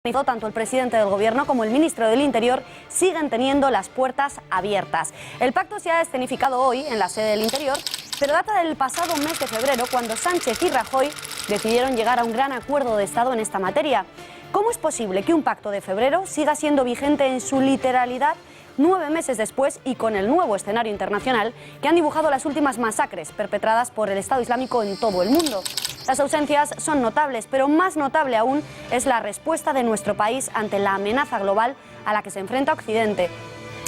Tanto el presidente del Gobierno como el ministro del Interior siguen teniendo las puertas abiertas. El pacto se ha escenificado hoy en la sede del Interior, pero data del pasado mes de febrero, cuando Sánchez y Rajoy decidieron llegar a un gran acuerdo de Estado en esta materia. ¿Cómo es posible que un pacto de febrero siga siendo vigente en su literalidad 9 meses después y con el nuevo escenario internacional que han dibujado las últimas masacres perpetradas por el Estado Islámico en todo el mundo? Las ausencias son notables, pero más notable aún es la respuesta de nuestro país ante la amenaza global a la que se enfrenta Occidente.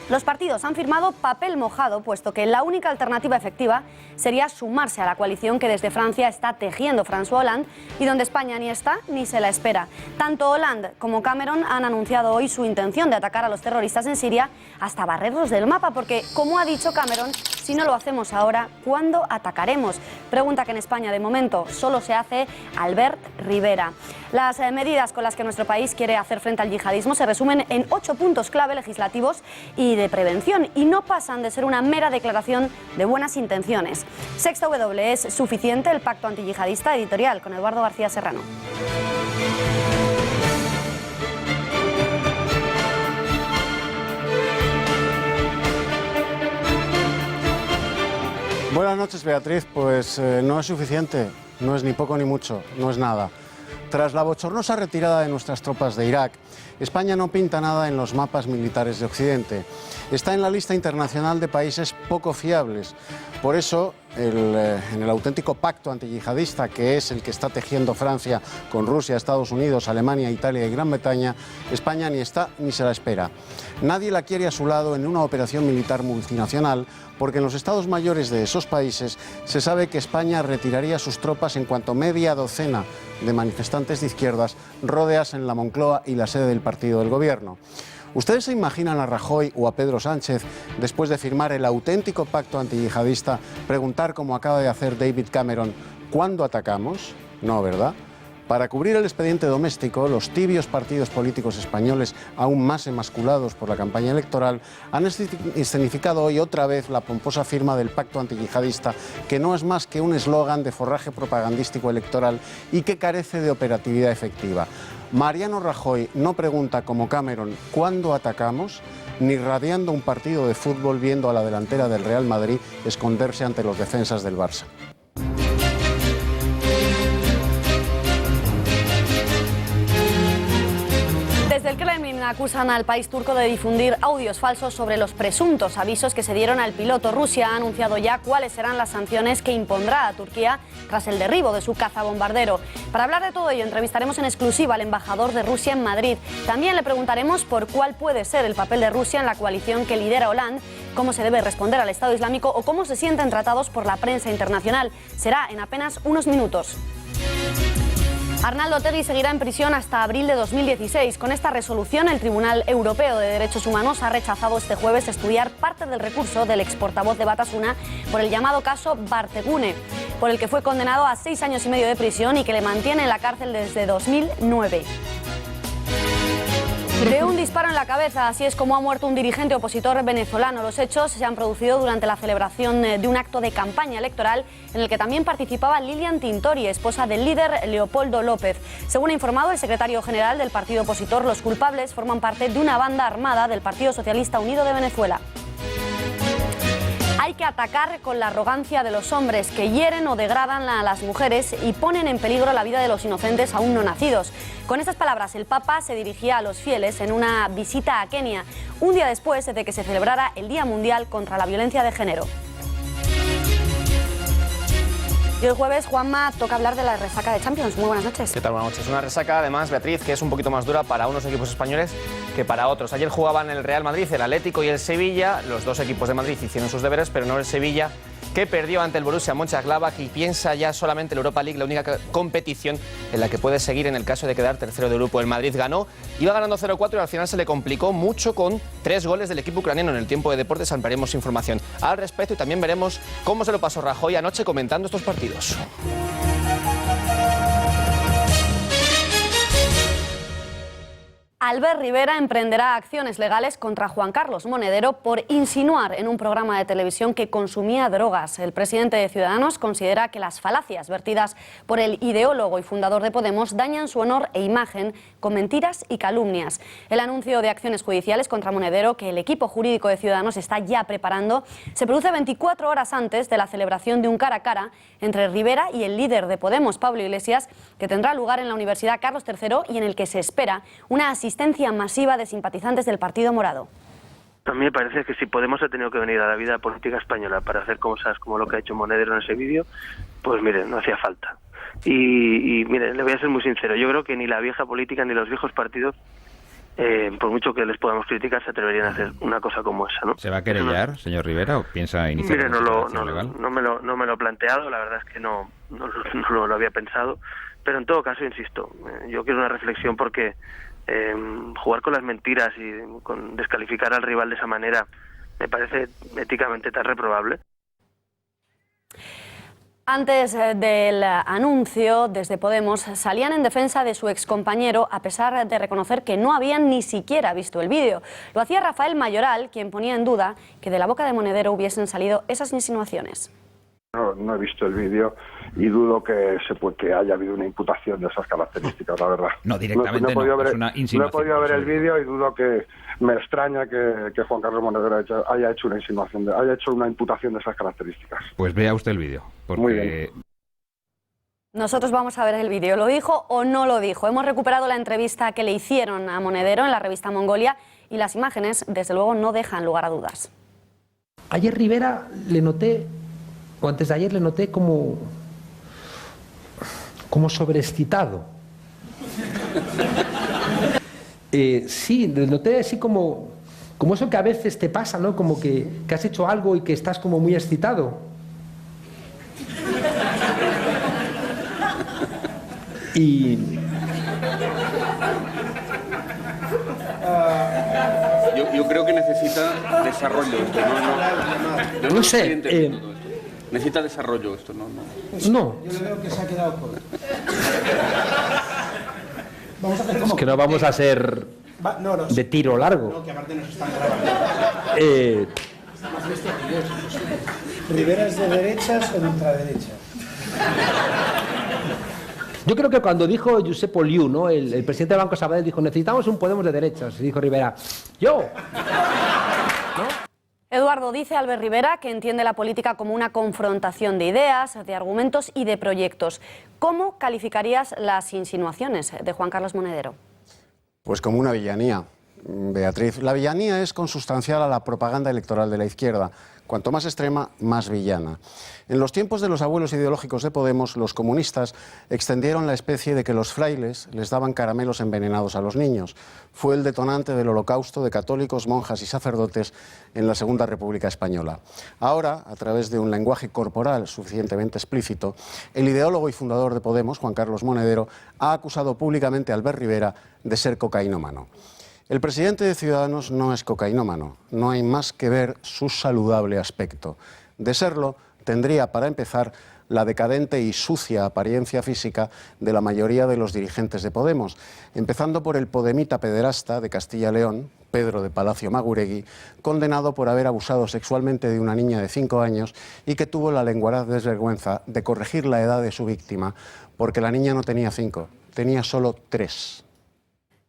Los partidos han firmado papel mojado, puesto que la única alternativa efectiva sería sumarse a la coalición que desde Francia está tejiendo François Hollande y donde España ni está ni se la espera. Tanto Hollande como Cameron han anunciado hoy su intención de atacar a los terroristas en Siria hasta barrerlos del mapa, porque, como ha dicho Cameron, si no lo hacemos ahora, ¿cuándo atacaremos? Pregunta que en España de momento solo se hace Albert Rivera. Las medidas con las que nuestro país quiere hacer frente al yihadismo se resumen en 8 puntos clave legislativos y de prevención, y no pasan de ser una mera declaración de buenas intenciones. Sexta W, ¿es suficiente el pacto antiyihadista? Editorial con Eduardo García Serrano. Buenas noches, Beatriz. Pues no es suficiente, no es ni poco ni mucho, no es nada. Tras la bochornosa retirada de nuestras tropas de Irak, España no pinta nada en los mapas militares de Occidente. Está en la lista internacional de países poco fiables. Por eso, en el auténtico pacto antiyihadista, que es el que está tejiendo Francia con Rusia, Estados Unidos, Alemania, Italia y Gran Bretaña, España ni está ni se la espera. Nadie la quiere a su lado en una operación militar multinacional, porque en los estados mayores de esos países se sabe que España retiraría sus tropas en cuanto media docena de manifestantes de izquierdas rodeasen la Moncloa y la sede del partido del Gobierno. ¿Ustedes se imaginan a Rajoy o a Pedro Sánchez, después de firmar el auténtico pacto antiyihadista, preguntar, como acaba de hacer David Cameron, ¿cuándo atacamos? No, ¿verdad? Para cubrir el expediente doméstico, los tibios partidos políticos españoles, aún más emasculados por la campaña electoral, han escenificado hoy otra vez la pomposa firma del pacto antiyihadista, que no es más que un eslogan de forraje propagandístico electoral y que carece de operatividad efectiva. Mariano Rajoy no pregunta, como Cameron, ¿cuándo atacamos?, ni radiando un partido de fútbol viendo a la delantera del Real Madrid esconderse ante los defensas del Barça. Desde el Kremlin acusan al país turco de difundir audios falsos sobre los presuntos avisos que se dieron al piloto. Rusia ha anunciado ya cuáles serán las sanciones que impondrá a Turquía tras el derribo de su cazabombardero. Para hablar de todo ello, entrevistaremos en exclusiva al embajador de Rusia en Madrid. También le preguntaremos por cuál puede ser el papel de Rusia en la coalición que lidera Hollande, cómo se debe responder al Estado Islámico o cómo se sienten tratados por la prensa internacional. Será en apenas unos minutos. Arnaldo Otegi seguirá en prisión hasta abril de 2016. Con esta resolución, el Tribunal Europeo de Derechos Humanos ha rechazado este jueves estudiar parte del recurso del ex portavoz de Batasuna por el llamado caso Bartegune, por el que fue condenado a 6 años y medio de prisión y que le mantiene en la cárcel desde 2009. De un disparo en la cabeza, así es como ha muerto un dirigente opositor venezolano. Los hechos se han producido durante la celebración de un acto de campaña electoral en el que también participaba Lilian Tintori, esposa del líder Leopoldo López. Según ha informado el secretario general del partido opositor, los culpables forman parte de una banda armada del Partido Socialista Unido de Venezuela. Hay que atacar con la arrogancia de los hombres que hieren o degradan a las mujeres y ponen en peligro la vida de los inocentes aún no nacidos. Con estas palabras, el Papa se dirigía a los fieles en una visita a Kenia, un día después de que se celebrara el Día Mundial contra la Violencia de Género. Y el jueves, Juanma, toca hablar de la resaca de Champions. Muy buenas noches. ¿Qué tal? Buenas noches. Una resaca, además, Beatriz, que es un poquito más dura para unos equipos españoles que para otros. Ayer jugaban el Real Madrid, el Atlético y el Sevilla. Los dos equipos de Madrid hicieron sus deberes, pero no el Sevilla, que perdió ante el Borussia Mönchengladbach y piensa ya solamente en la Europa League, la única competición en la que puede seguir en el caso de quedar tercero de grupo. El Madrid ganó, iba ganando 0-4 y al final se le complicó mucho con 3 goles del equipo ucraniano. En el tiempo de deportes ampliaremos información al respecto y también veremos cómo se lo pasó Rajoy anoche comentando estos partidos. Albert Rivera emprenderá acciones legales contra Juan Carlos Monedero por insinuar en un programa de televisión que consumía drogas. El presidente de Ciudadanos considera que las falacias vertidas por el ideólogo y fundador de Podemos dañan su honor e imagen con mentiras y calumnias. El anuncio de acciones judiciales contra Monedero, que el equipo jurídico de Ciudadanos está ya preparando, se produce 24 horas antes de la celebración de un cara a cara entre Rivera y el líder de Podemos, Pablo Iglesias, que tendrá lugar en la Universidad Carlos III y en el que se espera una asistencia masiva de simpatizantes del Partido Morado. A mí me parece que si Podemos ha tenido que venir a la vida política española para hacer cosas como lo que ha hecho Monedero en ese vídeo, pues miren, no hacía falta. Y miren, le voy a ser muy sincero, yo creo que ni la vieja política ni los viejos partidos, por mucho que les podamos criticar, se atreverían a hacer una cosa como esa, ¿no? ¿Se va a querellar, señor Rivera, o piensa iniciar Mire, una legal? no me lo he planteado, la verdad es que no lo había pensado, pero en todo caso, insisto, yo quiero una reflexión porque jugar con las mentiras y con descalificar al rival de esa manera me parece éticamente tan reprobable. Antes del anuncio, desde Podemos salían en defensa de su excompañero a pesar de reconocer que no habían ni siquiera visto el vídeo. Lo hacía Rafael Mayoral, quien ponía en duda que de la boca de Monedero hubiesen salido esas insinuaciones. No he visto el vídeo y dudo que haya habido una imputación de esas características, la verdad. No, directamente he podido ver, es una insinuación. No he podido ver el vídeo y dudo que me extraña que Juan Carlos Monedero haya hecho una insinuación, haya hecho una imputación de esas características. Pues vea usted el vídeo, porque... Muy bien. Nosotros vamos a ver el vídeo. ¿Lo dijo o no lo dijo? Hemos recuperado la entrevista que le hicieron a Monedero en la revista Mongolia y las imágenes, desde luego, no dejan lugar a dudas. Ayer Rivera le noté, o antes de ayer le noté como sobreexcitado. Sí, le noté así como eso que a veces te pasa, ¿no? Como que has hecho algo y que estás como muy excitado. Y... Yo creo que necesita desarrollo esto, no sé. Necesita desarrollo esto, ¿no? No. Yo le veo que se ha quedado corto. Vamos a hacer como... Es que no vamos a ser de tiro largo. No, que aparte nos están grabando. Más bestia que yo, es imposible. ¿Rivera es de derechas o de ultraderechas? Yo creo que cuando dijo Josep Oliu, ¿no? el presidente del Banco Sabadell, dijo: necesitamos un Podemos de derechas. Y dijo Rivera: yo. ¿No? Eduardo, dice Albert Rivera que entiende la política como una confrontación de ideas, de argumentos y de proyectos. ¿Cómo calificarías las insinuaciones de Juan Carlos Monedero? Pues como una villanía, Beatriz. La villanía es consustancial a la propaganda electoral de la izquierda. Cuanto más extrema, más villana. En los tiempos de los abuelos ideológicos de Podemos, los comunistas extendieron la especie de que los frailes les daban caramelos envenenados a los niños. Fue el detonante del holocausto de católicos, monjas y sacerdotes en la Segunda República Española. Ahora, a través de un lenguaje corporal suficientemente explícito, el ideólogo y fundador de Podemos, Juan Carlos Monedero, ha acusado públicamente a Albert Rivera de ser cocainómano. El presidente de Ciudadanos no es cocainómano, no hay más que ver su saludable aspecto. De serlo, tendría, para empezar, la decadente y sucia apariencia física de la mayoría de los dirigentes de Podemos, empezando por el podemita pederasta de Castilla y León, Pedro de Palacio Maguregui, condenado por haber abusado sexualmente de una niña de 5 años y que tuvo la lenguaraz desvergüenza de corregir la edad de su víctima, porque la niña no tenía 5, tenía solo 3.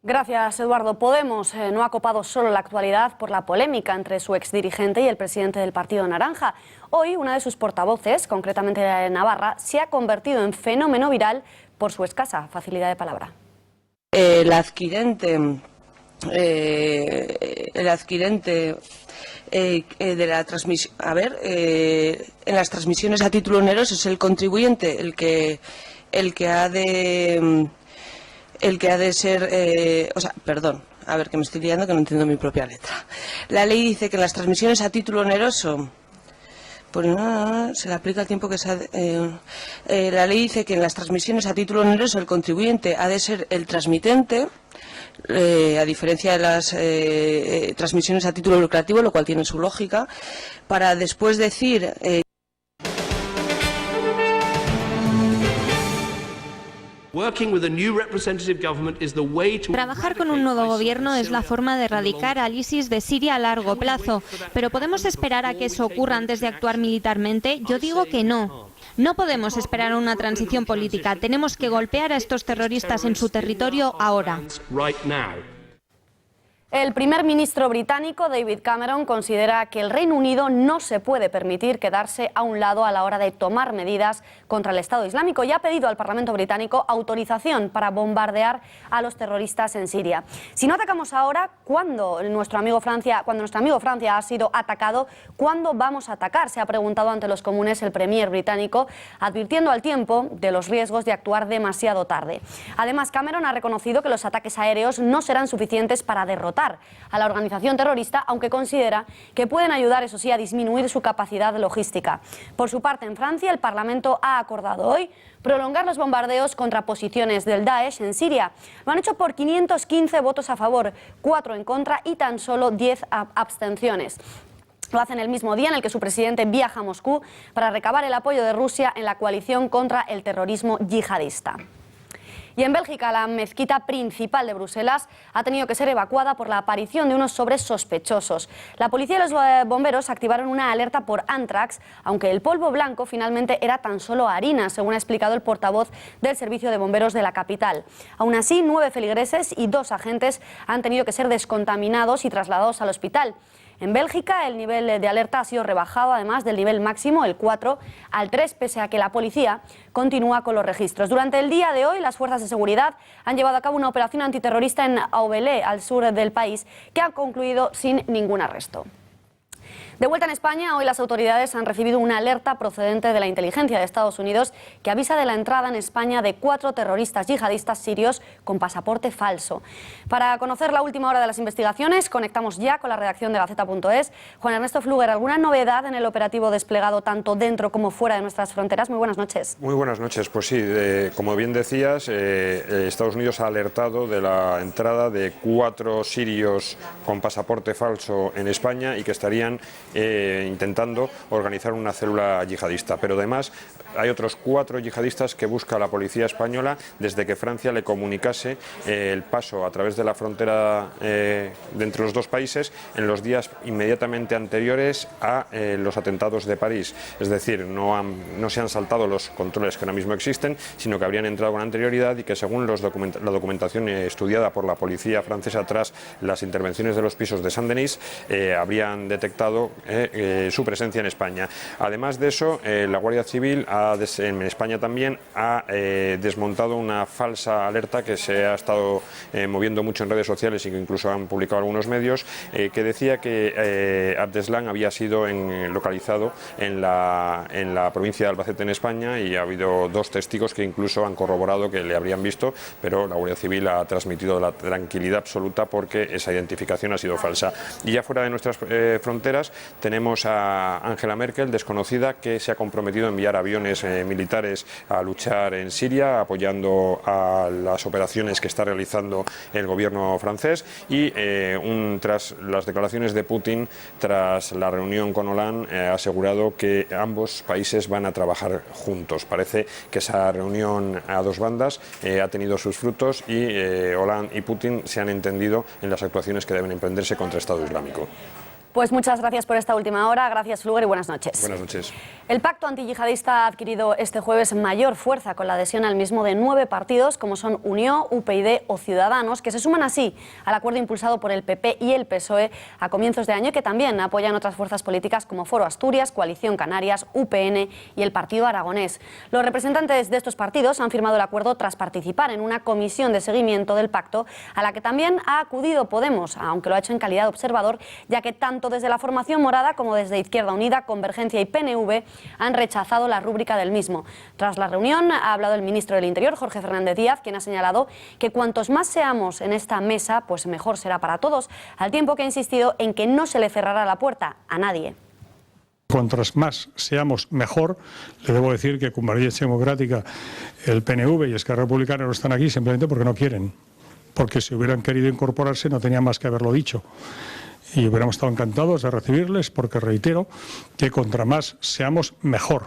Gracias, Eduardo. Podemos no ha copado solo la actualidad por la polémica entre su exdirigente y el presidente del Partido Naranja. Hoy, una de sus portavoces, concretamente de Navarra, se ha convertido en fenómeno viral por su escasa facilidad de palabra. El adquirente de la transmisión, en las transmisiones a título oneroso es el contribuyente el que ha de ser, que me estoy liando, que no entiendo mi propia letra. La ley dice que en las transmisiones a título oneroso, pues no, se le aplica el tiempo que se la ley dice que en las transmisiones a título oneroso el contribuyente ha de ser el transmitente, a diferencia de las transmisiones a título lucrativo, lo cual tiene su lógica, para después decir... Trabajar con un nuevo gobierno es la forma de erradicar al ISIS de Siria a largo plazo, pero ¿podemos esperar a que eso ocurra antes de actuar militarmente? Yo digo que no. No podemos esperar a una transición política. Tenemos que golpear a estos terroristas en su territorio ahora. El primer ministro británico, David Cameron, considera que el Reino Unido no se puede permitir quedarse a un lado a la hora de tomar medidas contra el Estado Islámico y ha pedido al Parlamento británico autorización para bombardear a los terroristas en Siria. Si no atacamos ahora, cuando nuestro amigo Francia ha sido atacado, ¿cuándo vamos a atacar?, se ha preguntado ante los comunes el premier británico, advirtiendo al tiempo de los riesgos de actuar demasiado tarde. Además, Cameron ha reconocido que los ataques aéreos no serán suficientes para derrotar a la organización terrorista, aunque considera que pueden ayudar, eso sí, a disminuir su capacidad logística. Por su parte, en Francia, el Parlamento ha acordado hoy prolongar los bombardeos contra posiciones del Daesh en Siria. Lo han hecho por 515 votos a favor, 4 en contra y tan solo 10 abstenciones. Lo hacen el mismo día en el que su presidente viaja a Moscú para recabar el apoyo de Rusia en la coalición contra el terrorismo yihadista. Y en Bélgica, la mezquita principal de Bruselas ha tenido que ser evacuada por la aparición de unos sobres sospechosos. La policía y los bomberos activaron una alerta por ántrax, aunque el polvo blanco finalmente era tan solo harina, según ha explicado el portavoz del Servicio de Bomberos de la capital. Aún así, 9 feligreses y 2 agentes han tenido que ser descontaminados y trasladados al hospital. En Bélgica, el nivel de alerta ha sido rebajado, además del nivel máximo, el 4, al 3, pese a que la policía continúa con los registros. Durante el día de hoy, las fuerzas de seguridad han llevado a cabo una operación antiterrorista en Aubelé, al sur del país, que ha concluido sin ningún arresto. De vuelta en España, hoy las autoridades han recibido una alerta procedente de la inteligencia de Estados Unidos que avisa de la entrada en España de 4 terroristas yihadistas sirios con pasaporte falso. Para conocer la última hora de las investigaciones, conectamos ya con la redacción de Gaceta.es. Juan Ernesto Fluger, ¿alguna novedad en el operativo desplegado tanto dentro como fuera de nuestras fronteras? Muy buenas noches. Muy buenas noches. Pues sí, como bien decías, Estados Unidos ha alertado de la entrada de 4 sirios con pasaporte falso en España y que estarían intentando organizar una célula yihadista. Pero además hay otros 4 yihadistas que busca la policía española desde que Francia le comunicase el paso a través de la frontera de entre los dos países en los días inmediatamente anteriores a los atentados de París. Es decir, no se han saltado los controles que ahora mismo existen, sino que habrían entrado con anterioridad y que según la documentación estudiada por la policía francesa tras las intervenciones de los pisos de Saint-Denis, habrían detectado su presencia en España. Además de eso, la Guardia Civil en España también ha desmontado una falsa alerta que se ha estado moviendo mucho en redes sociales y que incluso han publicado algunos medios, que decía que Abdeslam había sido localizado en la provincia de Albacete, en España, y ha habido 2 testigos que incluso han corroborado que le habrían visto, pero la Guardia Civil ha transmitido la tranquilidad absoluta porque esa identificación ha sido falsa. Y ya fuera de nuestras fronteras tenemos a Angela Merkel, desconocida, que se ha comprometido a enviar aviones militares a luchar en Siria, apoyando a las operaciones que está realizando el gobierno francés. Y tras las declaraciones de Putin, tras la reunión con Hollande, ha asegurado que ambos países van a trabajar juntos. Parece que esa reunión a 2 bandas ha tenido sus frutos y Hollande y Putin se han entendido en las actuaciones que deben emprenderse contra el Estado Islámico. Pues muchas gracias por esta última hora. Gracias, Fluger, y buenas noches. Buenas noches. El pacto antiyihadista ha adquirido este jueves mayor fuerza con la adhesión al mismo de 9 partidos, como son Unió, UPyD o Ciudadanos, que se suman así al acuerdo impulsado por el PP y el PSOE a comienzos de año, que también apoyan otras fuerzas políticas como Foro Asturias, Coalición Canarias, UPN y el Partido Aragonés. Los representantes de estos partidos han firmado el acuerdo tras participar en una comisión de seguimiento del pacto, a la que también ha acudido Podemos, aunque lo ha hecho en calidad de observador, ya que tanto desde la formación morada como desde Izquierda Unida, Convergencia y PNV han rechazado la rúbrica del mismo. Tras la reunión ha hablado el ministro del Interior, Jorge Fernández Díaz, quien ha señalado que cuantos más seamos en esta mesa, pues mejor será para todos, al tiempo que ha insistido en que no se le cerrará la puerta a nadie. Cuantos más seamos, mejor. Le debo decir que Convergencia Democrática, el PNV y Esquerra Republicana no están aquí simplemente porque no quieren. Porque si hubieran querido incorporarse no tenían más que haberlo dicho. Y hubiéramos estado encantados de recibirles porque reitero que contra más seamos, mejor.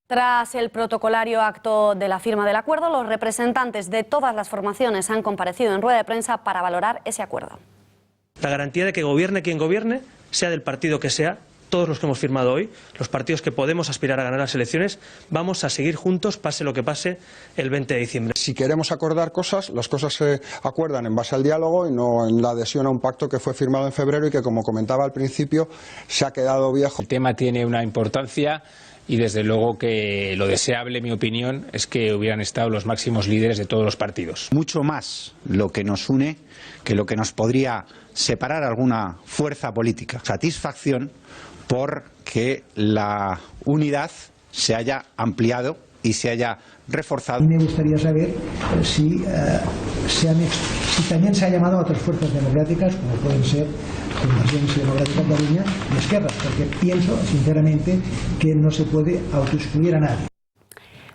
Tras el protocolario acto de la firma del acuerdo, los representantes de todas las formaciones han comparecido en rueda de prensa para valorar ese acuerdo. La garantía de que gobierne quien gobierne, sea del partido que sea, todos los que hemos firmado hoy, los partidos que podemos aspirar a ganar las elecciones, vamos a seguir juntos, pase lo que pase, el 20 de diciembre. Si queremos acordar cosas, las cosas se acuerdan en base al diálogo y no en la adhesión a un pacto que fue firmado en febrero y que, como comentaba al principio, se ha quedado viejo. El tema tiene una importancia y desde luego que lo deseable, en mi opinión, es que hubieran estado los máximos líderes de todos los partidos. Mucho más lo que nos une que lo que nos podría separar alguna fuerza política. Satisfacción porque la unidad se haya ampliado y se haya reforzado. Me gustaría saber si también se ha llamado a otras fuerzas democráticas, como pueden ser Convergencia Democrática de Cataluña y Esquerra, porque pienso, sinceramente, que no se puede autoexcluir a nadie.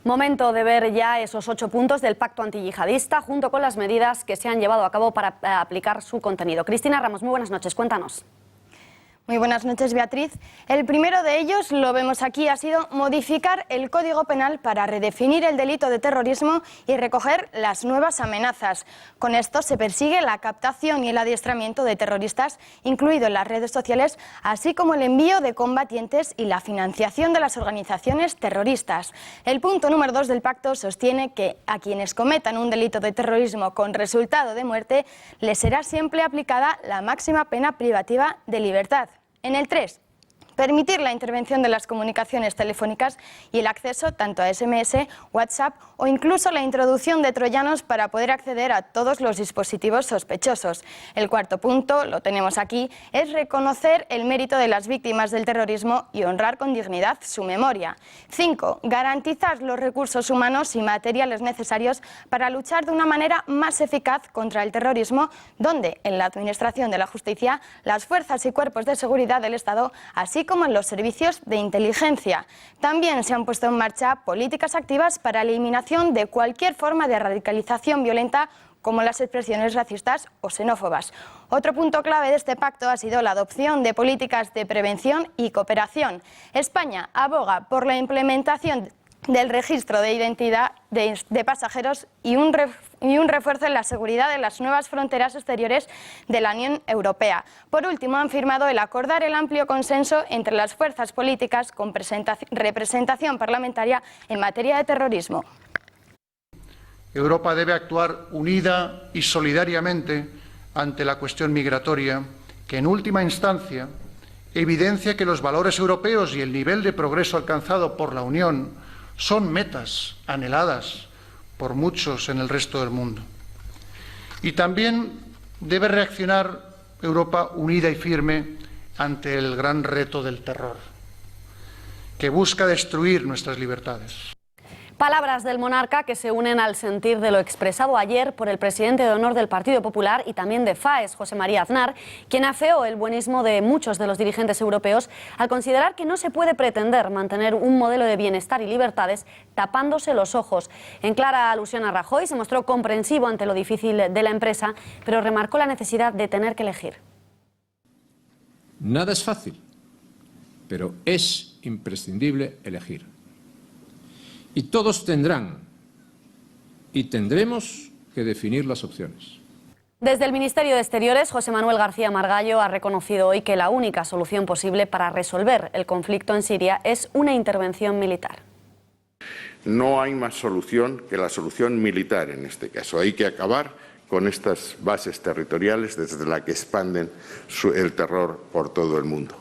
Momento de ver ya esos 8 puntos del pacto antiyihadista, junto con las medidas que se han llevado a cabo para aplicar su contenido. Cristina Ramos, muy buenas noches, cuéntanos. Muy buenas noches, Beatriz. El primero de ellos, lo vemos aquí, ha sido modificar el Código Penal para redefinir el delito de terrorismo y recoger las nuevas amenazas. Con esto se persigue la captación y el adiestramiento de terroristas, incluido en las redes sociales, así como el envío de combatientes y la financiación de las organizaciones terroristas. El punto número 2 del pacto sostiene que a quienes cometan un delito de terrorismo con resultado de muerte les será siempre aplicada la máxima pena privativa de libertad. En el 3, permitir la intervención de las comunicaciones telefónicas y el acceso tanto a SMS, WhatsApp o incluso la introducción de troyanos para poder acceder a todos los dispositivos sospechosos. El cuarto punto, lo tenemos aquí, es reconocer el mérito de las víctimas del terrorismo y honrar con dignidad su memoria. 5, garantizar los recursos humanos y materiales necesarios para luchar de una manera más eficaz contra el terrorismo, donde en la Administración de la Justicia, las fuerzas y cuerpos de seguridad del Estado, así como en los servicios de inteligencia. También se han puesto en marcha políticas activas para la eliminación de cualquier forma de radicalización violenta, como las expresiones racistas o xenófobas. Otro punto clave de este pacto ha sido la adopción de políticas de prevención y cooperación. España aboga por la implementación del registro de identidad de pasajeros y un refuerzo en la seguridad de las nuevas fronteras exteriores de la Unión Europea. Por último, han firmado el acordar el amplio consenso entre las fuerzas políticas con representación parlamentaria en materia de terrorismo. Europa debe actuar unida y solidariamente ante la cuestión migratoria, que en última instancia evidencia que los valores europeos y el nivel de progreso alcanzado por la Unión son metas anheladas por muchos en el resto del mundo. Y también debe reaccionar Europa unida y firme ante el gran reto del terror, que busca destruir nuestras libertades. Palabras del monarca que se unen al sentir de lo expresado ayer por el presidente de honor del Partido Popular y también de FAES, José María Aznar, quien afeó el buenismo de muchos de los dirigentes europeos al considerar que no se puede pretender mantener un modelo de bienestar y libertades tapándose los ojos. En clara alusión a Rajoy, se mostró comprensivo ante lo difícil de la empresa, pero remarcó la necesidad de tener que elegir. Nada es fácil, pero es imprescindible elegir. Y todos tendrán y tendremos que definir las opciones. Desde el Ministerio de Exteriores, José Manuel García Margallo ha reconocido hoy que la única solución posible para resolver el conflicto en Siria es una intervención militar. No hay más solución que la solución militar en este caso. Hay que acabar con estas bases territoriales desde las que expanden el terror por todo el mundo.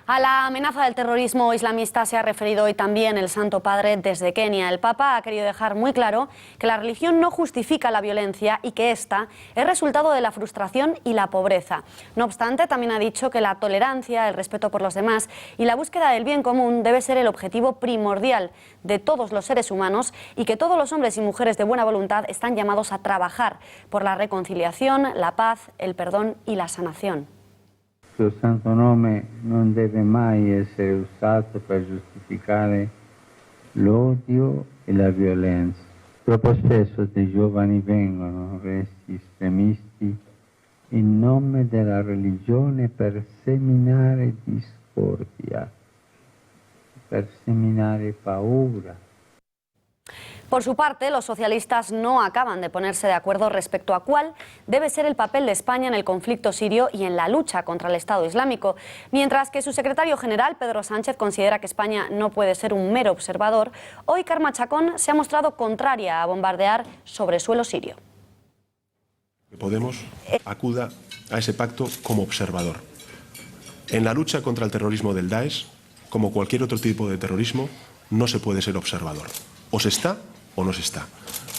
A la amenaza del terrorismo islamista se ha referido hoy también el Santo Padre desde Kenia. El Papa ha querido dejar muy claro que la religión no justifica la violencia y que esta es resultado de la frustración y la pobreza. No obstante, también ha dicho que la tolerancia, el respeto por los demás y la búsqueda del bien común debe ser el objetivo primordial de todos los seres humanos y que todos los hombres y mujeres de buena voluntad están llamados a trabajar por la reconciliación, la paz, el perdón y la sanación. Il suo santo nome non deve mai essere usato per giustificare l'odio e la violenza. Troppo spesso dei giovani vengono resi estremisti in nome della religione per seminare discordia. per seminare paura. Por su parte, los socialistas no acaban de ponerse de acuerdo respecto a cuál debe ser el papel de España en el conflicto sirio y en la lucha contra el Estado Islámico. Mientras que su secretario general, Pedro Sánchez, considera que España no puede ser un mero observador, hoy Carme Chacón se ha mostrado contraria a bombardear sobre suelo sirio. Podemos acuda a ese pacto como observador. En la lucha contra el terrorismo del Daesh, como cualquier otro tipo de terrorismo, no se puede ser observador. O se está o no se está.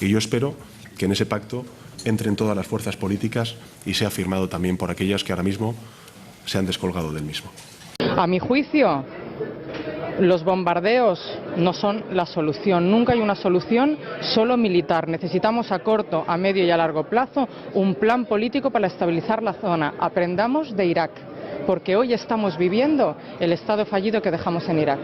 Y yo espero que en ese pacto entren todas las fuerzas políticas y sea firmado también por aquellas que ahora mismo se han descolgado del mismo. A mi juicio, los bombardeos no son la solución. Nunca hay una solución solo militar. Necesitamos a corto, a medio y a largo plazo un plan político para estabilizar la zona. Aprendamos de Irak, porque hoy estamos viviendo el estado fallido que dejamos en Irak.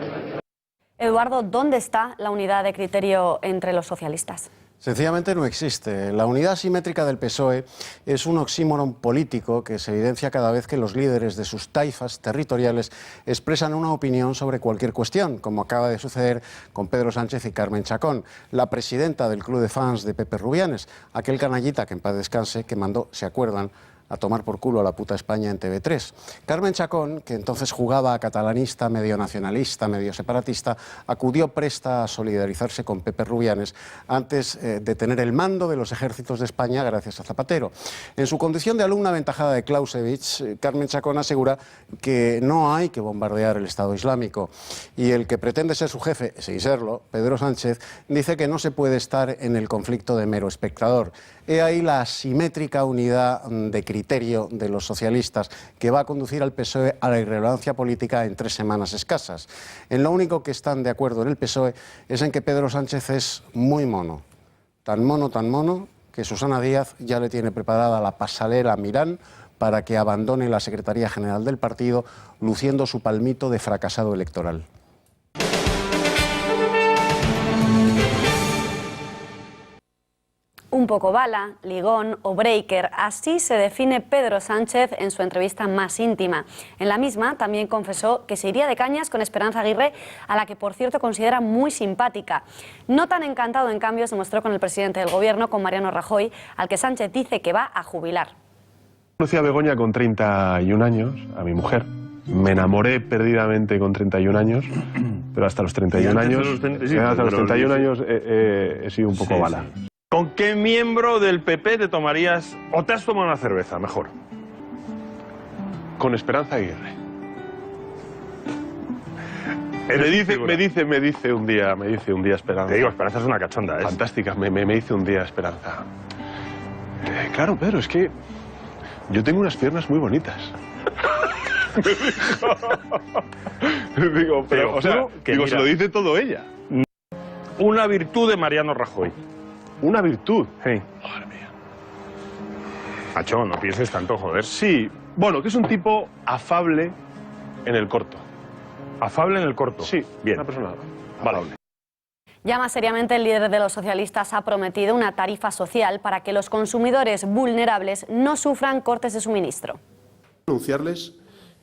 Eduardo, ¿dónde está la unidad de criterio entre los socialistas? Sencillamente no existe. La unidad simétrica del PSOE es un oxímoron político que se evidencia cada vez que los líderes de sus taifas territoriales expresan una opinión sobre cualquier cuestión, como acaba de suceder con Pedro Sánchez y Carme Chacón, la presidenta del club de fans de Pepe Rubianes, aquel canallita que en paz descanse que mandó, ¿se acuerdan?, a tomar por culo a la puta España en TV3. Carme Chacón, que entonces jugaba a catalanista, medio nacionalista, medio separatista, acudió presta a solidarizarse con Pepe Rubianes antes de tener el mando de los ejércitos de España gracias a Zapatero. En su condición de alumna aventajada de Clausewitz, Carme Chacón asegura que no hay que bombardear el Estado Islámico y el que pretende ser su jefe, sin serlo, Pedro Sánchez, dice que no se puede estar en el conflicto de mero espectador. He ahí la asimétrica unidad de criterio de los socialistas que va a conducir al PSOE a la irrelevancia política en 3 semanas escasas. En lo único que están de acuerdo en el PSOE es en que Pedro Sánchez es muy mono, tan mono, que Susana Díaz ya le tiene preparada la pasarela a Mirán para que abandone la Secretaría General del partido luciendo su palmito de fracasado electoral. Un poco bala, ligón o breaker, así se define Pedro Sánchez en su entrevista más íntima. En la misma también confesó que se iría de cañas con Esperanza Aguirre, a la que por cierto considera muy simpática. No tan encantado en cambio se mostró con el presidente del gobierno, con Mariano Rajoy, al que Sánchez dice que va a jubilar. Conocí a Begoña con 31 años, a mi mujer. Me enamoré perdidamente con 31 años, pero hasta los 31 años, hasta los 31 años he sido un poco bala. ¿Con qué miembro del PP te tomarías o te has tomado una cerveza, mejor? Con Esperanza Aguirre. Me dice un día Esperanza. Te digo, Esperanza es una cachonda, ¿eh? Fantástica, me dice un día Esperanza. Claro, Pedro, es que yo tengo unas piernas muy bonitas. Digo, pero, o sea, se lo dice todo ella. Una virtud de Mariano Rajoy. ¿Una virtud? Sí. Madre mía. Macho, no pienses tanto, joder. Sí, bueno, que es un tipo afable en el corto. ¿Afable en el corto? Sí, bien. Una persona afable. Ya más seriamente, el líder de los socialistas ha prometido una tarifa social para que los consumidores vulnerables no sufran cortes de suministro. Anunciarles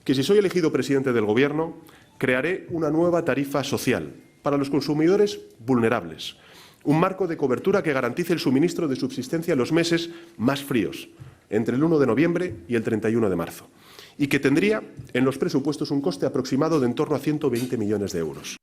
que si soy elegido presidente del Gobierno, crearé una nueva tarifa social para los consumidores vulnerables. Un marco de cobertura que garantice el suministro de subsistencia en los meses más fríos, entre el 1 de noviembre y el 31 de marzo, y que tendría en los presupuestos un coste aproximado de en torno a 120 millones de euros.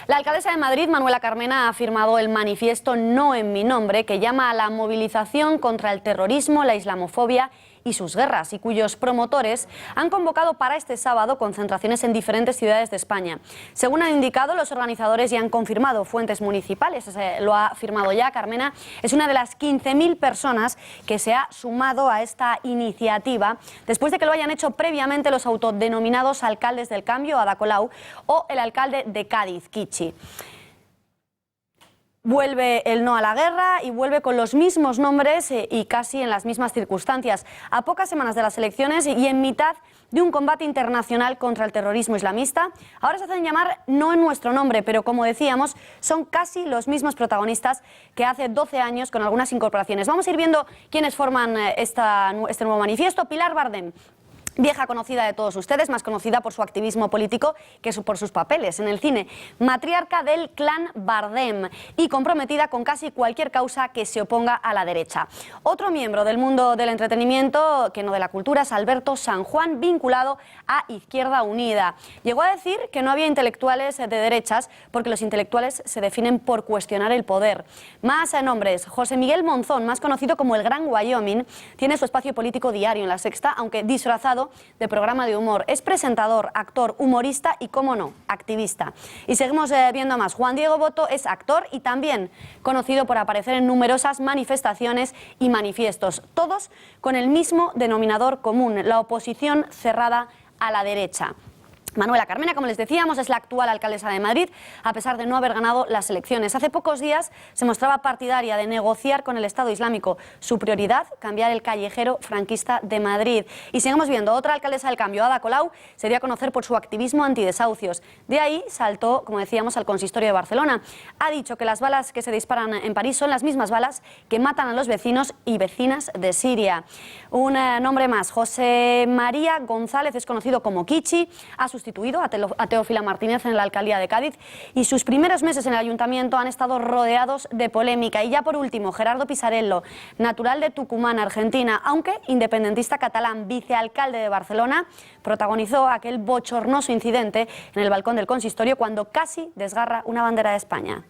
La alcaldesa de Madrid, Manuela Carmena, ha firmado el manifiesto No en mi nombre, que llama a la movilización contra el terrorismo, la islamofobia y sus guerras, y cuyos promotores han convocado para este sábado concentraciones en diferentes ciudades de España. Según han indicado los organizadores y han confirmado fuentes municipales, lo ha firmado ya Carmena, es una de las 15.000 personas que se ha sumado a esta iniciativa después de que lo hayan hecho previamente los autodenominados alcaldes del cambio, Ada Colau, o el alcalde de Cádiz, Kichi. Vuelve el no a la guerra y vuelve con los mismos nombres y casi en las mismas circunstancias. A pocas semanas de las elecciones y en mitad de un combate internacional contra el terrorismo islamista, ahora se hacen llamar No en nuestro nombre, pero como decíamos, son casi los mismos protagonistas que hace 12 años con algunas incorporaciones. Vamos a ir viendo quiénes forman este nuevo manifiesto. Pilar Bardem Vieja conocida de todos ustedes, más conocida por su activismo político que por sus papeles en el cine. Matriarca del clan Bardem y comprometida con casi cualquier causa que se oponga a la derecha. Otro miembro del mundo del entretenimiento, que no de la cultura, es Alberto San Juan, vinculado a Izquierda Unida. Llegó a decir que no había intelectuales de derechas porque los intelectuales se definen por cuestionar el poder. Más nombres. José Miguel Monzón, más conocido como el Gran Wyoming, tiene su espacio político diario en La Sexta, aunque disfrazado de programa de humor. Es presentador, actor, humorista y, cómo no, activista. Y seguimos viendo más. Juan Diego Boto es actor y también conocido por aparecer en numerosas manifestaciones y manifiestos, todos con el mismo denominador común, la oposición cerrada a la derecha. Manuela Carmena, como les decíamos, es la actual alcaldesa de Madrid, a pesar de no haber ganado las elecciones. Hace pocos días se mostraba partidaria de negociar con el Estado Islámico. Su prioridad, cambiar el callejero franquista de Madrid. Y seguimos viendo, otra alcaldesa del cambio, Ada Colau, se dio a conocer por su activismo antidesahucios. De ahí saltó, como decíamos, al consistorio de Barcelona. Ha dicho que las balas que se disparan en París son las mismas balas que matan a los vecinos y vecinas de Siria. Un nombre más, José María González, es conocido como Kichi, ha sustituido a Teófila Martínez en la alcaldía de Cádiz y sus primeros meses en el ayuntamiento han estado rodeados de polémica. Y ya por último, Gerardo Pisarello, natural de Tucumán, Argentina, aunque independentista catalán, vicealcalde de Barcelona, protagonizó aquel bochornoso incidente en el balcón del consistorio cuando casi desgarra una bandera de España.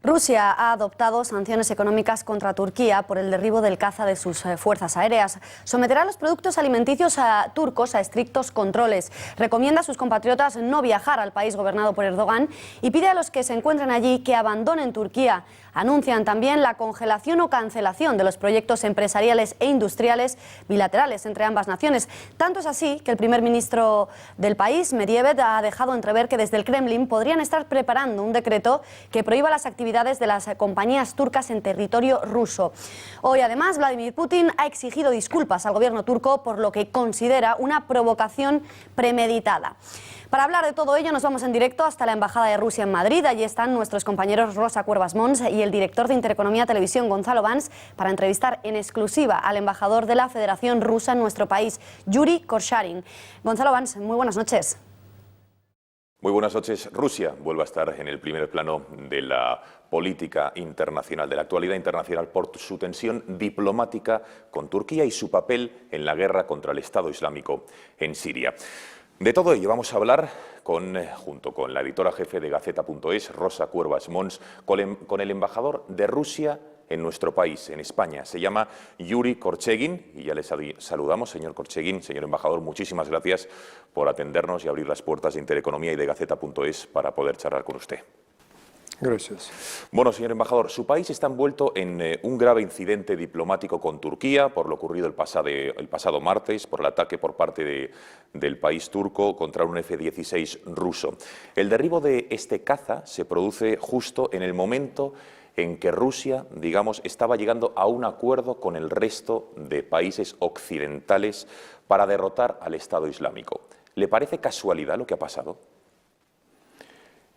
Rusia ha adoptado sanciones económicas contra Turquía por el derribo del caza de sus fuerzas aéreas. Someterá los productos alimenticios turcos a estrictos controles. Recomienda a sus compatriotas no viajar al país gobernado por Erdogan y pide a los que se encuentren allí que abandonen Turquía. Anuncian también la congelación o cancelación de los proyectos empresariales e industriales bilaterales entre ambas naciones. Tanto es así que el primer ministro del país, Medvedev, ha dejado entrever que desde el Kremlin podrían estar preparando un decreto que prohíba las actividades de las compañías turcas en territorio ruso. Hoy, además, Vladimir Putin ha exigido disculpas al gobierno turco por lo que considera una provocación premeditada. Para hablar de todo ello nos vamos en directo hasta la Embajada de Rusia en Madrid. Allí están nuestros compañeros Rosa Cuervas Mons y el director de Intereconomía Televisión, Gonzalo Vans, para entrevistar en exclusiva al embajador de la Federación Rusa en nuestro país, Yuri Korsharin. Gonzalo Vans, muy buenas noches. Muy buenas noches. Rusia vuelve a estar en el primer plano de la política internacional, de la actualidad internacional, por su tensión diplomática con Turquía y su papel en la guerra contra el Estado Islámico en Siria. De todo ello vamos a hablar junto con la editora jefe de Gaceta.es, Rosa Cuervas Mons, con el embajador de Rusia en nuestro país, en España. Se llama Yuri Korchegin y ya les saludamos, señor Korchegin. Señor embajador, muchísimas gracias por atendernos y abrir las puertas de Intereconomía y de Gaceta.es para poder charlar con usted. Gracias. Bueno, señor embajador, su país está envuelto en un grave incidente diplomático con Turquía por lo ocurrido el pasado martes, por el ataque por parte del país turco contra un F-16 ruso. El derribo de este caza se produce justo en el momento en que Rusia, digamos, estaba llegando a un acuerdo con el resto de países occidentales para derrotar al Estado Islámico. ¿Le parece casualidad lo que ha pasado?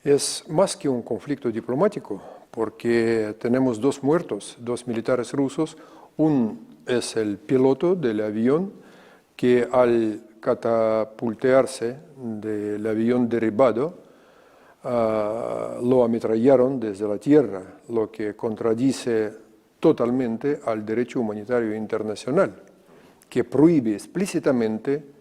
Es más que un conflicto diplomático, porque tenemos dos muertos, dos militares rusos. Uno es el piloto del avión que al catapultearse del avión derribado lo ametrallaron desde la tierra, lo que contradice totalmente al derecho humanitario internacional, que prohíbe explícitamente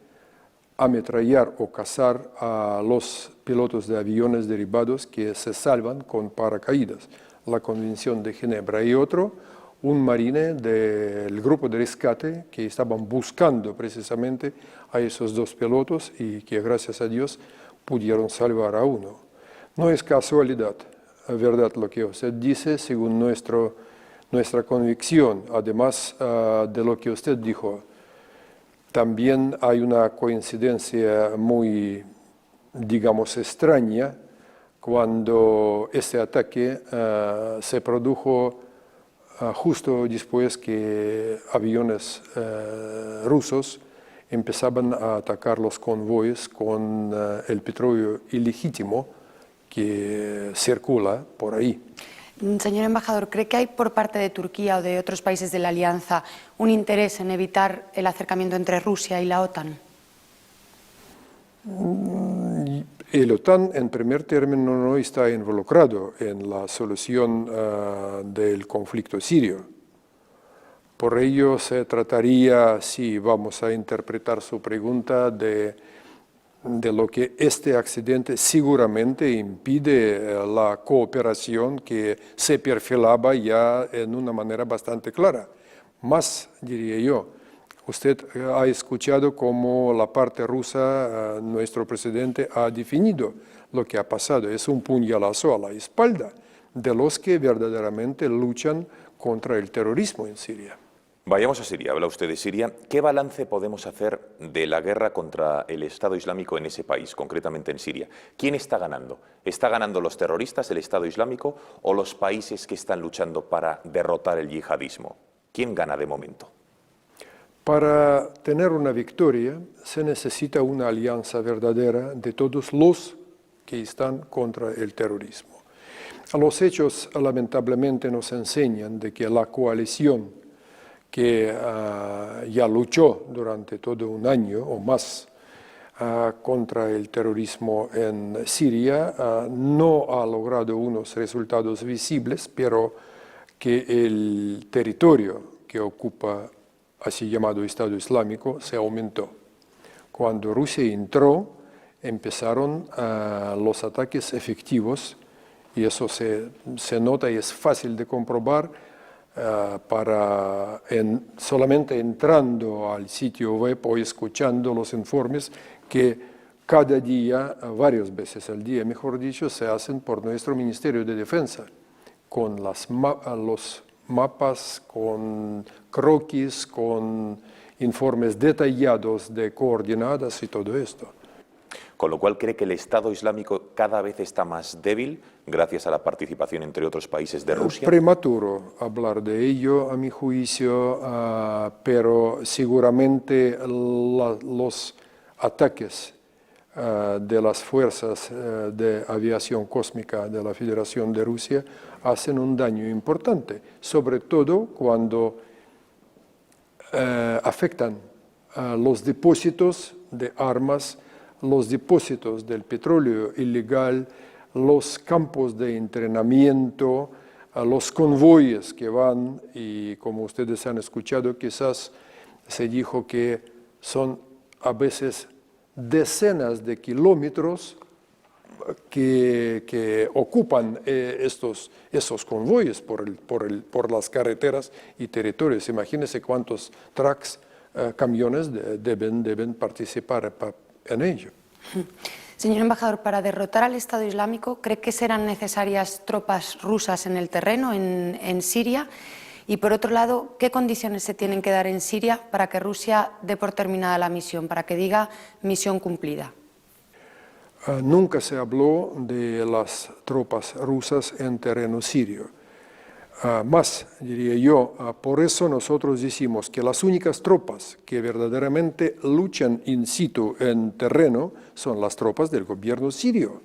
ametrallar o cazar a los pilotos de aviones derribados que se salvan con paracaídas. La Convención de Ginebra y otro, un marine del grupo de rescate que estaban buscando precisamente a esos dos pilotos y que gracias a Dios pudieron salvar a uno. No es casualidad, es verdad lo que usted dice, según nuestra convicción, además de lo que usted dijo. También hay una coincidencia muy, digamos, extraña cuando este ataque se produjo justo después que aviones rusos empezaban a atacar los convoyes con el petróleo ilegítimo que circula por ahí. Señor embajador, ¿cree que hay por parte de Turquía o de otros países de la Alianza un interés en evitar el acercamiento entre Rusia y la OTAN? El OTAN, en primer término, no está involucrado en la solución del conflicto sirio. Por ello, se trataría, si vamos a interpretar su pregunta, de lo que este accidente seguramente impide la cooperación que se perfilaba ya en una manera bastante clara. Más, diría yo, usted ha escuchado cómo la parte rusa, nuestro presidente, ha definido lo que ha pasado. Es un puñalazo a la espalda de los que verdaderamente luchan contra el terrorismo en Siria. Vayamos a Siria, habla usted de Siria. ¿Qué balance podemos hacer de la guerra contra el Estado Islámico en ese país, concretamente en Siria? ¿Quién está ganando? ¿Está ganando los terroristas, el Estado Islámico, o los países que están luchando para derrotar el yihadismo? ¿Quién gana de momento? Para tener una victoria se necesita una alianza verdadera de todos los que están contra el terrorismo. Los hechos lamentablemente nos enseñan de que la coalición que ya luchó durante todo un año o más contra el terrorismo en Siria, no ha logrado unos resultados visibles, pero que el territorio que ocupa así llamado Estado Islámico se aumentó. Cuando Rusia entró, empezaron los ataques efectivos, y eso se nota y es fácil de comprobar solamente entrando al sitio web o escuchando los informes que cada día, varias veces al día, mejor dicho, se hacen por nuestro Ministerio de Defensa, con los mapas, con croquis, con informes detallados de coordenadas y todo esto. Con lo cual, ¿cree que el Estado Islámico cada vez está más débil gracias a la participación, entre otros países, de Rusia? Prematuro hablar de ello, a mi juicio, pero seguramente los ataques de las fuerzas de aviación cósmica de la Federación de Rusia hacen un daño importante, sobre todo cuando afectan los depósitos de armas, los depósitos del petróleo ilegal, los campos de entrenamiento, los convoyes que van, y como ustedes han escuchado, quizás se dijo que son a veces decenas de kilómetros que ocupan esos convoyes por las carreteras y territorios. Imagínense cuántos trucks, camiones deben participar en ello. Señor embajador, para derrotar al Estado Islámico, ¿cree que serán necesarias tropas rusas en el terreno, en Siria? Y por otro lado, ¿qué condiciones se tienen que dar en Siria para que Rusia dé por terminada la misión, para que diga misión cumplida? Nunca se habló de las tropas rusas en terreno sirio. Más, diría yo, por eso nosotros decimos que las únicas tropas que verdaderamente luchan in situ en terreno son las tropas del gobierno sirio.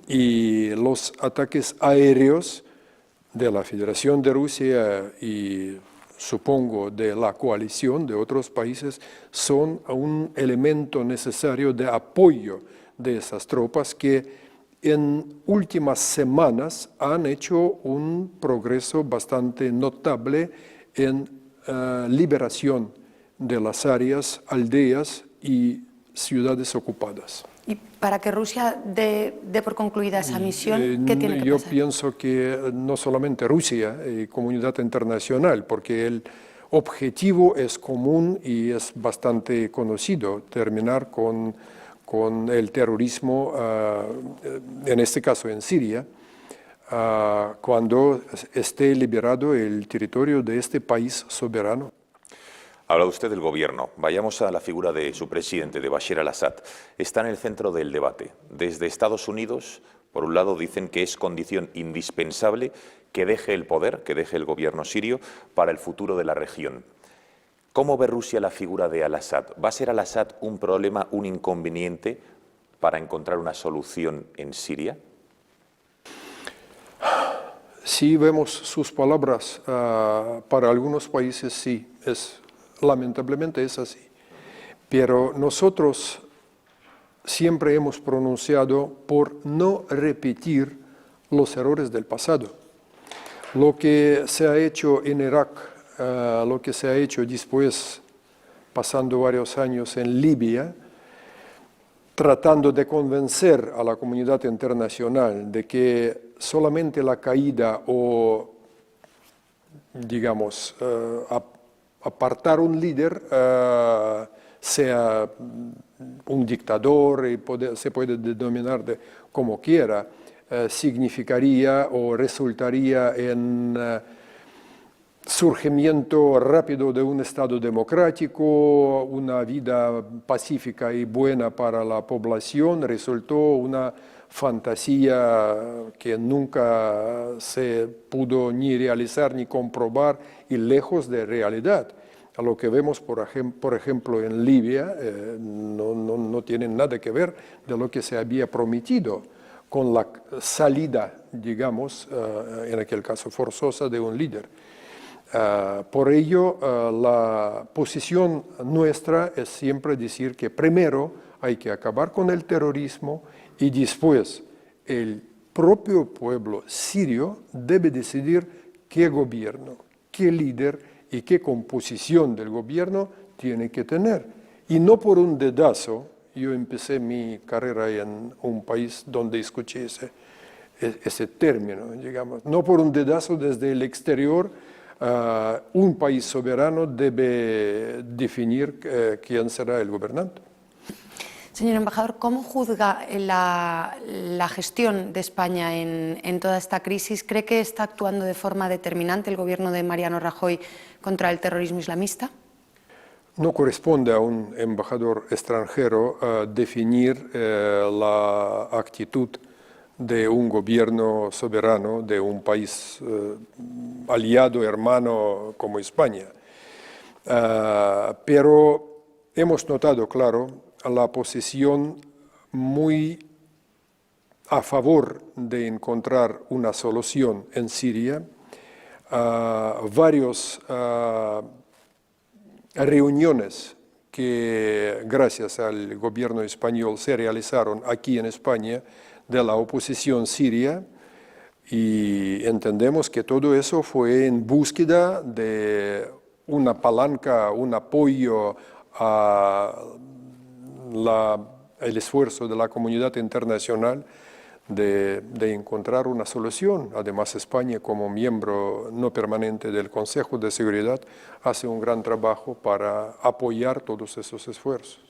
Y los ataques aéreos de la Federación de Rusia y supongo de la coalición de otros países son un elemento necesario de apoyo de esas tropas que en últimas semanas han hecho un progreso bastante notable en liberación de las áreas, aldeas y ciudades ocupadas. Y para que Rusia dé por concluida esa misión, ¿qué tiene que pasar? Yo pienso que no solamente Rusia, comunidad internacional, porque el objetivo es común y es bastante conocido, terminar con el terrorismo, en este caso en Siria, cuando esté liberado el territorio de este país soberano. Habla usted del gobierno. Vayamos a la figura de su presidente, de Bashar al-Assad. Está en el centro del debate. Desde Estados Unidos, por un lado, dicen que es condición indispensable que deje el poder, que deje el gobierno sirio para el futuro de la región. ¿Cómo ve Rusia la figura de al-Assad? ¿Va a ser al-Assad un problema, un inconveniente para encontrar una solución en Siria? Sí vemos sus palabras, para algunos países sí, lamentablemente es así. Pero nosotros siempre hemos pronunciado por no repetir los errores del pasado. Lo que se ha hecho en Irak, lo que se ha hecho después, pasando varios años en Libia, tratando de convencer a la comunidad internacional de que solamente la caída o, digamos, apartar un líder, sea un dictador y se puede denominar como quiera, significaría o resultaría en surgimiento rápido de un Estado democrático, una vida pacífica y buena para la población. Resultó una fantasía que nunca se pudo ni realizar ni comprobar y lejos de realidad. A lo que vemos, por ejemplo, en Libia, no tiene nada que ver de lo que se había prometido con la salida, digamos, en aquel caso forzosa, de un líder. Por ello, la posición nuestra es siempre decir que primero hay que acabar con el terrorismo y después el propio pueblo sirio debe decidir qué gobierno, qué líder y qué composición del gobierno tiene que tener. Y no por un dedazo. Yo empecé mi carrera en un país donde escuché ese término, digamos. No por un dedazo desde el exterior, un país soberano debe definir quién será el gobernante. Señor embajador, ¿cómo juzga la gestión de España en toda esta crisis? ¿Cree que está actuando de forma determinante el gobierno de Mariano Rajoy contra el terrorismo islamista? No corresponde a un embajador extranjero definir la actitud de un gobierno soberano de un país aliado, hermano como España. Pero hemos notado, claro, la posición muy a favor de encontrar una solución en Siria. Varios reuniones que gracias al gobierno español se realizaron aquí en España de la oposición siria, y entendemos que todo eso fue en búsqueda de una palanca, un apoyo el esfuerzo de la comunidad internacional de encontrar una solución. Además, España, como miembro no permanente del Consejo de Seguridad, hace un gran trabajo para apoyar todos esos esfuerzos.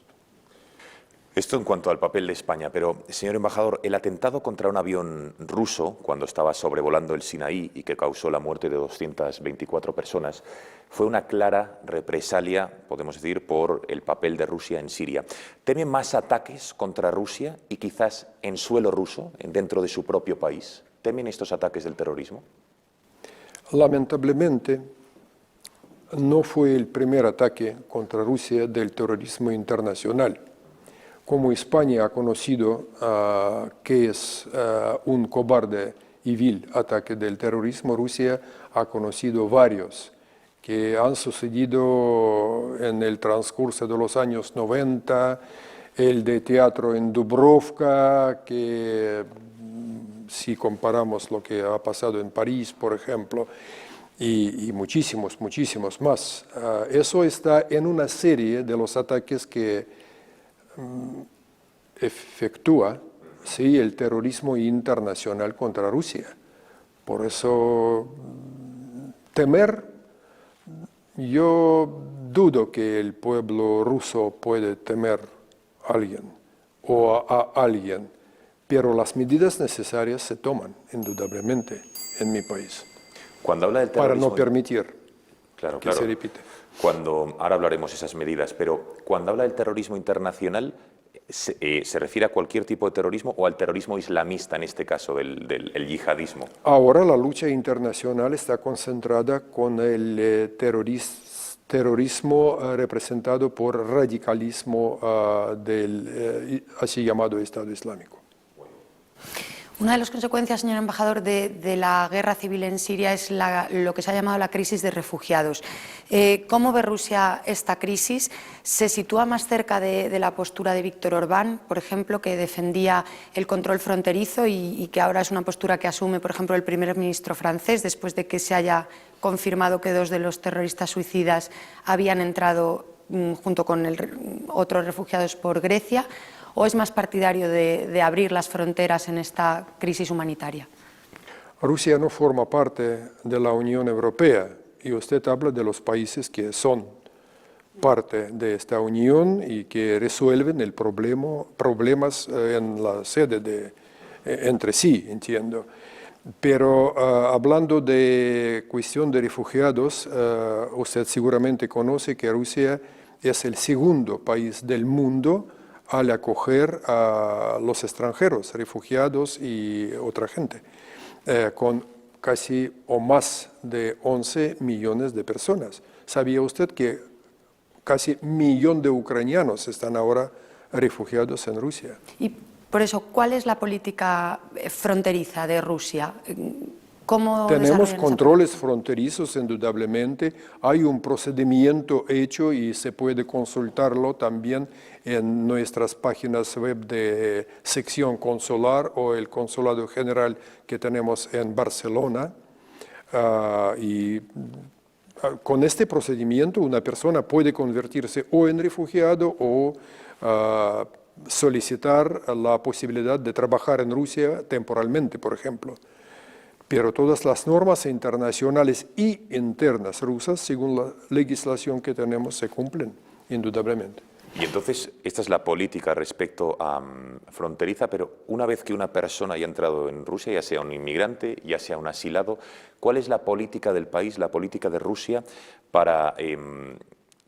Esto en cuanto al papel de España, pero, señor embajador, el atentado contra un avión ruso cuando estaba sobrevolando el Sinaí y que causó la muerte de 224 personas fue una clara represalia, podemos decir, por el papel de Rusia en Siria. ¿Teme más ataques contra Rusia y quizás en suelo ruso, dentro de su propio país? ¿Temen estos ataques del terrorismo? Lamentablemente, no fue el primer ataque contra Rusia del terrorismo internacional. Como España ha conocido que es un cobarde y vil ataque del terrorismo, Rusia ha conocido varios que han sucedido en el transcurso de los años 90, el de teatro en Dubrovka, que si comparamos lo que ha pasado en París, por ejemplo, y muchísimos más. Eso está en una serie de los ataques que efectúa el terrorismo internacional contra Rusia. Por eso, temer, yo dudo que el pueblo ruso puede temer a alguien o a alguien, pero las medidas necesarias se toman, indudablemente, en mi país. Cuando habla del terrorismo, para no permitir que se repita. Ahora hablaremos de esas medidas, pero cuando habla del terrorismo internacional, ¿se refiere a cualquier tipo de terrorismo o al terrorismo islamista, en este caso, del yihadismo? Ahora la lucha internacional está concentrada con el terrorismo representado por radicalismo del así llamado Estado Islámico. Una de las consecuencias, señor embajador, de la guerra civil en Siria es lo que se ha llamado la crisis de refugiados. ¿Cómo ve Rusia esta crisis? ¿Se sitúa más cerca de la postura de Víctor Orbán, por ejemplo, que defendía el control fronterizo y que ahora es una postura que asume, por ejemplo, el primer ministro francés, después de que se haya confirmado que 2 de los terroristas suicidas habían entrado junto con otros refugiados por Grecia? ¿O es más partidario de abrir las fronteras en esta crisis humanitaria? Rusia no forma parte de la Unión Europea y usted habla de los países que son parte de esta unión y que resuelven el problemas en la sede entre sí, entiendo. Pero hablando de cuestión de refugiados, usted seguramente conoce que Rusia es el segundo país del mundo al acoger a los extranjeros, refugiados y otra gente, con casi o más de 11 millones de personas. ¿Sabía usted que casi 1 millón de ucranianos están ahora refugiados en Rusia? Y por eso, ¿cuál es la política fronteriza de Rusia? ¿Cómo tenemos controles fronterizos, indudablemente. Hay un procedimiento hecho y se puede consultarlo también en nuestras páginas web de sección consular o el consulado general que tenemos en Barcelona. Con este procedimiento una persona puede convertirse o en refugiado o solicitar la posibilidad de trabajar en Rusia temporalmente, por ejemplo. Pero todas las normas internacionales y internas rusas, según la legislación que tenemos, se cumplen, indudablemente. Y entonces, esta es la política respecto a fronteriza, pero una vez que una persona haya entrado en Rusia, ya sea un inmigrante, ya sea un asilado, ¿cuál es la política del país, la política de Rusia para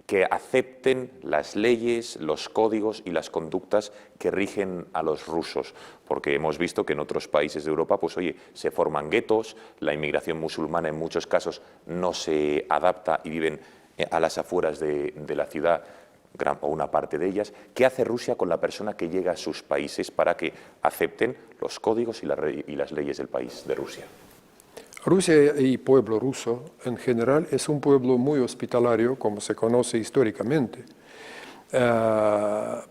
que acepten las leyes, los códigos y las conductas que rigen a los rusos? Porque hemos visto que en otros países de Europa, pues oye, se forman guetos, la inmigración musulmana en muchos casos no se adapta y viven a las afueras de la ciudad, o una parte de ellas. ¿Qué hace Rusia con la persona que llega a sus países para que acepten los códigos y las leyes del país de Rusia? Rusia y pueblo ruso en general es un pueblo muy hospitalario, como se conoce históricamente.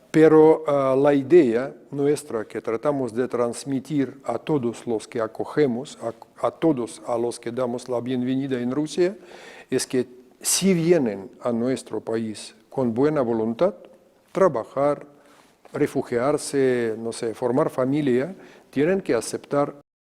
Pero la idea nuestra que tratamos de transmitir a todos los que acogemos, a todos a los que damos la bienvenida en Rusia, es que si vienen a nuestro país con buena voluntad, trabajar, refugiarse, no sé, formar familia, tienen que aceptar